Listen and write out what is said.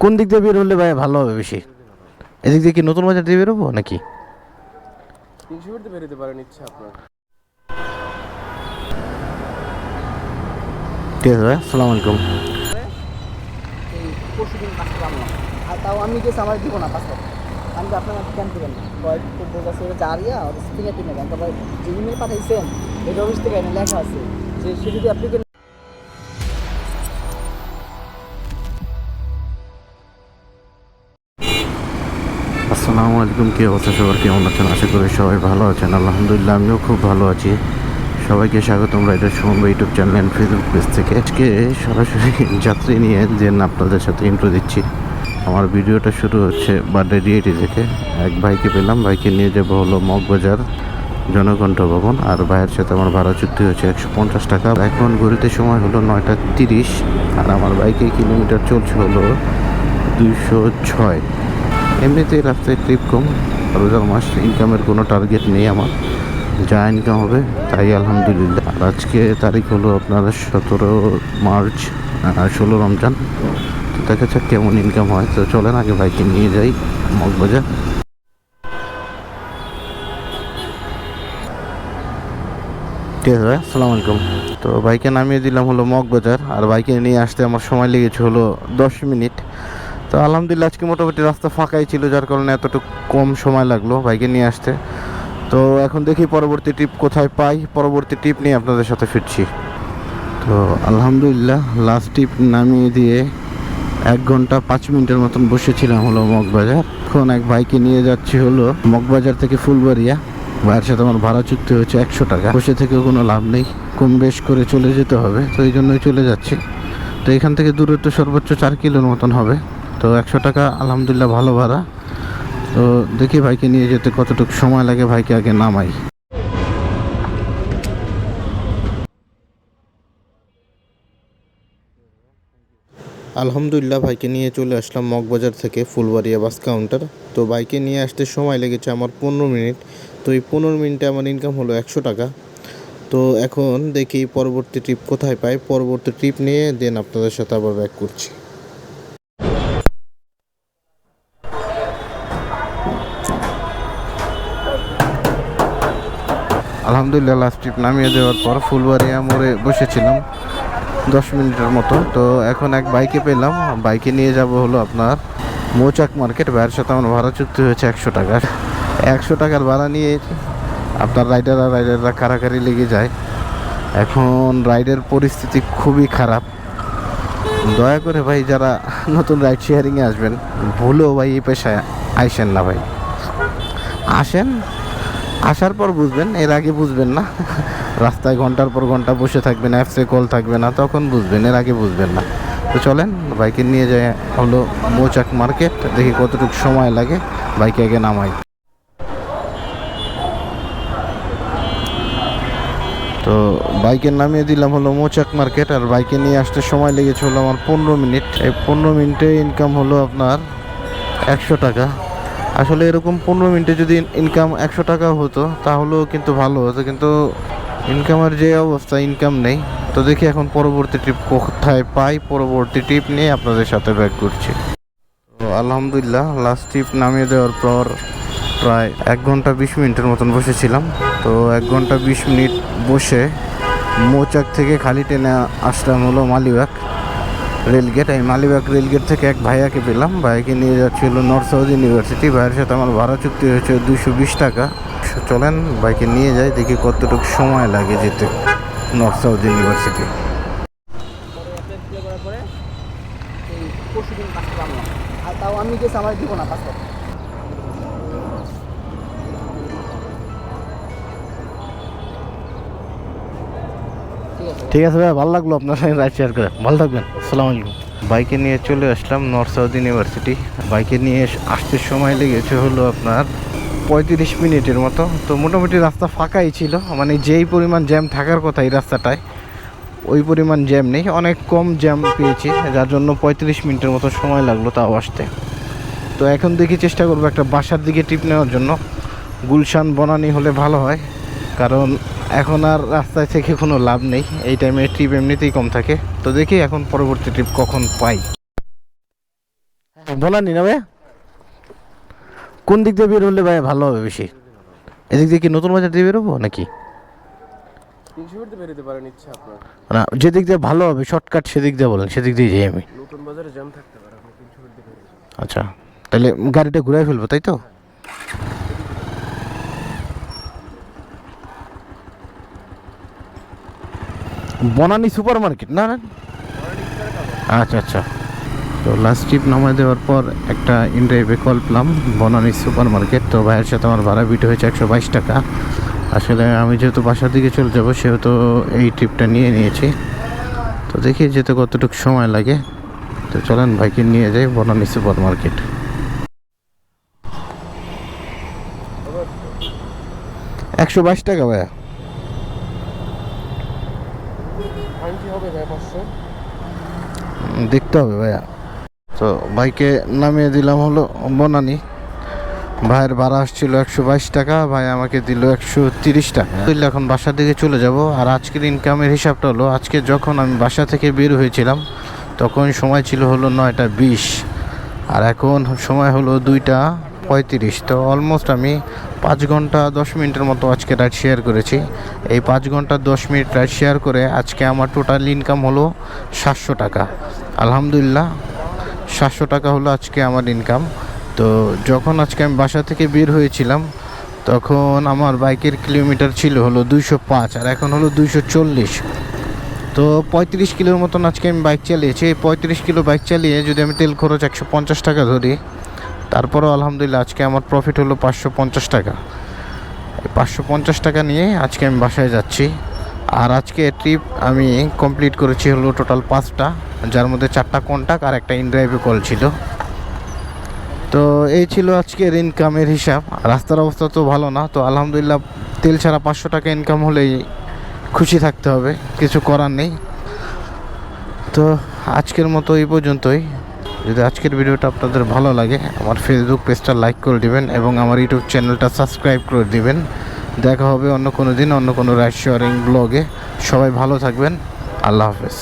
কোন দিক দিয়ে বের হলে ভাই ভালো হবে বেশি? এদিক দিয়ে কি নতুন বাজার দিয়ে বেরোবো নাকি? 300 ফিট বেরোতে পারেন, ইচ্ছা আপনার। ঠিক আছে ভাই, আসসালামু আলাইকুম। এই পরশুদিন পাসপোর্ট আনলাম, আর তাও আমি গেছি, আমার দিব না পাসপোর্ট। আমি আপনার কেন দেবেন না? কয়েকটু বোঝাচ্ছে জারিয়া আর ফিঙ্গার প্রিন্ট নেবেন। তারপর যে ইমেল পাঠাইছেন এই অফিস থেকে এনে লেখা আছে যে সে যদি আপনি আসসালামু আলাইকুম। কি অবস্থা সবার, কেমন আছেন? আশা করি সবাই ভালো আছেন। আলহামদুলিল্লাহ আমিও খুব ভালো আছি। সবাইকে স্বাগতম রাইডার সুমন ভাই YouTube channel and Facebook page থেকে। আজকে সরাসরি যাত্রী নিয়ে যে আপনাদের সাথে ইন্ট্রো দিচ্ছি। আমার ভিডিওটা শুরু হচ্ছে বাড্ডা ডিআইটি থেকে। এক ভাইকে পেলাম, ভাইকে নিয়ে যাবো হলো মগবাজার জনকণ্ঠ ভবন। আর ভাইয়ের সাথে আমার ভাড়া চুক্তি হচ্ছে 150 টাকা। এখন ঘড়িতে সময় হলো 9টা 30, আর আমার বাইকে কিলোমিটার চলছে হলো 206। এমনিতেই রাস্তায় ট্রিপ কম, রোজার মাস, ইনকামের কোনো টার্গেট নেই আমার, যা ইনকাম হবে তাই আলহামদুলিল্লাহ। আর আজকে তারিখ হলো আপনার 17 মার্চ, 16 রমজান। তো দেখা যাক কেমন ইনকাম হয়। তো চলেন আগে বাইকে নিয়ে যাই মগবাজার। ঠিক আছে ভাই, আসসালামু আলাইকুম। তো বাইকে নামিয়ে দিলাম হলো মগবাজার, আর বাইকে নিয়ে আসতে আমার সময় লেগেছে হলো 10 মিনিট। তো আলহামদুলিল্লাহ আজকে মোটামুটি রাস্তা ফাঁকাই ছিল, যার কারণে এতটুকু কম সময় লাগলো বাইকে নিয়ে আসতে। তো এখন দেখি পরবর্তী ট্রিপ কোথায় পাই, পরবর্তী ট্রিপ নিয়ে আপনাদের সাথে ফিরছি। তো আলহামদুলিল্লাহ লাস্ট ট্রিপ নামিয়ে দিয়ে 1 ঘন্টা 5 মিনিটের মতন বসেছিলাম হলো মগবাজার। এখন এক বাইকে নিয়ে যাচ্ছি হলো মগবাজার থেকে ফুলবাড়িয়া। ভাইয়ের সাথে আমার ভাড়া চুক্তি হচ্ছে 100 টাকা। বসে থেকেও কোনো লাভ নেই, কম বেশ করে চলে যেতে হবে, তো এই জন্যই চলে যাচ্ছি। তো এখান থেকে দূরত্ব সর্বোচ্চ 4 কিলোর মতন হবে। তো 100 টাকা আলহামদুলিল্লাহ ভালো ভাড়া। তো দেখি ভাইকে নিয়ে যেতে কতটুকু সময় লাগে, ভাইকে আগে নামাই। আলহামদুলিল্লাহ ভাইকে নিয়ে চলে আসলাম মগবাজার থেকে ফুলবাড়িয়া বাস কাউন্টার। তো বাইকে নিয়ে আসতে সময় লেগেছে আমার 15 মিনিট। তো এই 15 মিনিটে আমার ইনকাম হলো 100 টাকা। তো এখন দেখি পরবর্তী ট্রিপ কোথায় পাই, পরবর্তী ট্রিপ নিয়ে দেন আপনাদের সাথে আবার ব্যাক করছি। আলহামদুলিল্লাহ লাস্ট ট্রিপ নামিয়ে দেওয়ার পর ফুলবাড়িয়া মোড়ে বসেছিলাম 10 মিনিটের মতো। তো এখন এক বাইকে পেলাম, বাইকে নিয়ে যাব হলো আপনার মৌচাক মার্কেট। ভাইয়ের সাথে আমার ভাড়া চুক্তি হয়েছে 100 টাকার। 100 টাকার ভাড়া নিয়ে আপনার রাইডাররা কারাকারি লেগে যায়। এখন রাইডের পরিস্থিতি খুবই খারাপ। দয়া করে ভাই যারা নতুন রাইড শেয়ারিংয়ে আসবেন, ভুলেও ভাই এই পেশায় আইসেন না ভাই। আসেন, আসার পর বুঝবেন, এর আগে বুঝবেন না। রাস্তায় ঘন্টার পর ঘন্টা বসে থাকবেন, অ্যাপসে কল থাকবে না, তখন বুঝবেন, এর আগে বুঝবেন না। তো চলেন বাইকে নিয়ে যাই হলো মৌচাক মার্কেট, দেখি কতটুকু সময় লাগে, বাইকে আগে নামাই। তো বাইকে নামিয়ে দিলাম হলো মৌচাক মার্কেট, আর বাইকে নিয়ে আসতে সময় লেগেছে হলো আমার 15 মিনিট। এই 15 মিনিটে ইনকাম হলো আপনার 100 টাকা। আসলে এরকম 15 মিনিটে যদি ইনকাম 100 টাকা হতো তাহলেও কিন্তু ভালো হতো, কিন্তু ইনকামের যে অবস্থা, ইনকাম নেই। তো দেখি এখন পরবর্তী ট্রিপ কোথায় পাই, পরবর্তী ট্রিপ নিয়ে আপনাদের সাথে ব্যাক করছি। তো আলহামদুলিল্লাহ লাস্ট ট্রিপ নামিয়ে দেওয়ার পর প্রায় 1 ঘন্টা 20 মিনিটের মতন বসেছিলাম। তো 1 ঘন্টা 20 মিনিট বসে মৌচাক থেকে খালি ট্রেনে আসলাম হলো মালিবাগ রেলগেট। এই মালিবাগ রেলগেট থেকে এক ভাইয়াকে পেলাম, ভাইয়াকে নিয়ে যাচ্ছিল নর্থ সাউথ ইউনিভার্সিটি। ভাইয়ের সাথে আমার ভাড়া চুক্তি হয়েছে 220 টাকা। চলেন বাইকে নিয়ে যাই, দেখি কতটুকু সময় লাগে যেতে নর্থ সাউথ ইউনিভার্সিটি। করার পরে এই পরশুদিন পাসপোর্ট আনলাম, আর তাও আমি গেছি, আমার দিব না পাসপোর্ট। ঠিক আছে ভাই, ভালো লাগলো আপনার সঙ্গে রাইড শেয়ার করে, ভালো থাকবেন, আসসালামু আলাইকুম। বাইকে নিয়ে চলে আসলাম নর্থ সাউথ ইউনিভার্সিটি। বাইকে নিয়ে আসতে সময় লেগেছে হলো আপনার 35 মিনিটের মতো। তো মোটামুটি রাস্তা ফাঁকাই ছিল, মানে যেই পরিমাণ জ্যাম থাকার কথা এই রাস্তাটায় ওই পরিমাণ জ্যাম নেই, অনেক কম জ্যাম পেয়েছি, যার জন্য 35 মিনিটের মতো সময় লাগলো তাও আসতে। তো এখন দেখি চেষ্টা করবো একটা বাসার দিকে ট্রিপ নেওয়ার জন্য। গুলশান বনানী হলে ভালো হয়, কারণ এখন আর রাস্তায় থেকে কোনো লাভ নেই, এই টাইমে ট্রিপ এমনিতেই কম থাকে। তো দেখি এখন পরবর্তী ট্রিপ কখন পাই। বলানি না ভাই, কোন দিক দিয়ে বের হলে ভাই ভালো হবে বেশি? এদিক দিয়ে কি নতুন বাজার দিয়ে বেরোবো নাকি? 300 ফিট দিয়ে বেরোতে পারেন, ইচ্ছা আপনার। না, যেদিক দিয়ে ভালো হবে শর্টকাট সেদিক দিয়ে বলেন, সেদিক দিয়ে যাই আমি। নতুন বাজারে জ্যাম থাকতে পারে, আপনি 300 ফিট দিয়ে বেরোতে। আচ্ছা, তাহলে গাড়িটা ঘুরাই ফেলবো তাই তো? বনানী সুপার মার্কেট না? আচ্ছা আচ্ছা। তো লাস্ট ট্রিপ নামায় দেওয়ার পর একটা ইনড্রাইভে কল পেলাম বনানী সুপার মার্কেট। তো ভাইয়ের সাথে আমার ভাড়া বিট হয়েছে 122 টাকা। আসলে আমি যেহেতু বাসার দিকে চলে যাবো সেহেতু এই ট্রিপটা নিয়ে নিয়েছি। তো দেখি যেতে কতটুকু সময় লাগে। তো চলেন ভাইকে নিয়ে যাই বনানী সুপার মার্কেট। 122 টাকা ভাইয়া। ফাইন কি হবে ভাই? 500 দেখতে হবে ভাইয়া। তো ভাইকে নামিয়ে দিলাম হলো বনানী। ভাইয়ের ভাড়া আসছিল 122 টাকা, ভাই আমাকে দিল 130 টাকা। এখন বাসা থেকে চলে যাব। আর আজকের ইনকামের হিসাবটা হলো, আজকে যখন আমি বাসা থেকে বের হয়েছিলাম তখন সময় ছিল হলো 9টা 20, আর এখন সময় হলো 2টা 35। তো অলমোস্ট আমি 5 ঘন্টা 10 মিনিটের মতো আজকে রাইড শেয়ার করেছি। এই 5 ঘন্টা 10 মিনিট রাইড শেয়ার করে আজকে আমার টোটাল ইনকাম হলো 700 টাকা। আলহামদুলিল্লাহ 700 টাকা হলো আজকে আমার ইনকাম। তো যখন আজকে আমি বাসা থেকে বের হয়েছিলাম তখন আমার বাইকের কিলোমিটার ছিল হলো 205, আর এখন হলো 240। তো 35 কিলোর মতন আজকে আমি বাইক চালিয়েছি। এই 35 কিলো বাইক চালিয়ে যদি আমি তেল খরচ 150 টাকা ধরি, তারপরেও আলহামদুলিল্লাহ আজকে আমার প্রফিট হলো 550 টাকা। এই 550 টাকা নিয়ে আজকে আমি বাসায় যাচ্ছি। আর আজকে ট্রিপ আমি কমপ্লিট করেছি হলো টোটাল 5টা, যার মধ্যে 4টা কন্টাক্ট আর একটা ইনড্রাইভে কল ছিল। তো এই ছিল আজকের ইনকামের হিসাব। রাস্তার অবস্থা তো ভালো না, তো আলহামদুলিল্লাহ তেল ছাড়া 500 টাকা ইনকাম হলেই খুশি থাকতে হবে, কিছু করার নেই। তো আজকের মতো এই পর্যন্তই। যদি আজকের ভিডিওটা আপনাদের ভালো লাগে আমার ফেসবুক পেজটা লাইক করে দিবেন এবং আমার ইউটিউব চ্যানেলটা সাবস্ক্রাইব করে দিবেন। দেখা হবে অন্য কোনো দিন অন্য কোনো রাইড শেয়ারিং ব্লগে। সবাই ভালো থাকবেন। আল্লাহ হাফেজ।